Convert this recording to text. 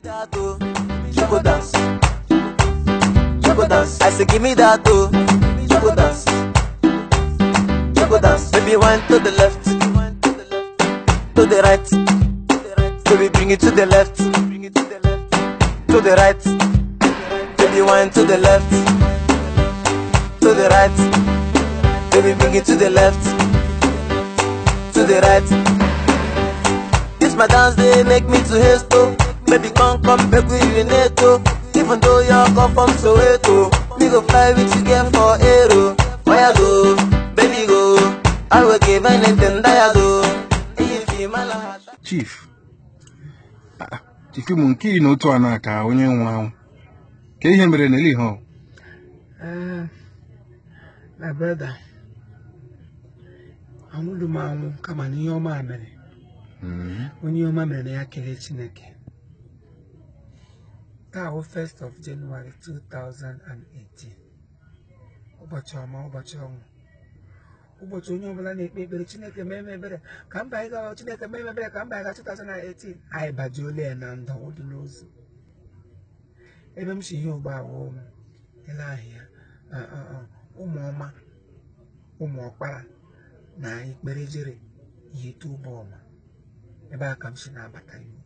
Jumbo dance. Jumbo dance. I say give me that oh. Jumbo dance. Jumbo dance. Baby wine to the left, to the right. Baby bring it to the left, to the right. Baby wine to the left, to the right. Baby bring it to the left, to the right. This my dance they make me to haste oh. Baby come back with you NATO. Even though you're come from Soweto, we go fly with you again for Aero. Why go, baby go, I will give anything that I do. Chief, Chief Monkey no to anaka onye nwa. Ke ihe mere na eli ho? My brother, amudu manwu kama ni yoma mere. Onye yoma mere na ya kele Chineke. That was 1st of January 2018. Ụbọchị ọma ụbọchị ọnwụ. Ụbọchị onye ọbụla na-ekpe ekpere Chineke mee ebere ka mba ịga Chineke mee ebere ka mba ịga 2018 anyị bajuole na ndụ ụdị n'ozu. Ebe m si ihe ugbo abụọ m ele ahịa ụmụ ọma ụmụ ọkpara na ikpere jere ihe tubo ọma ebe aka m si na-abata iwu.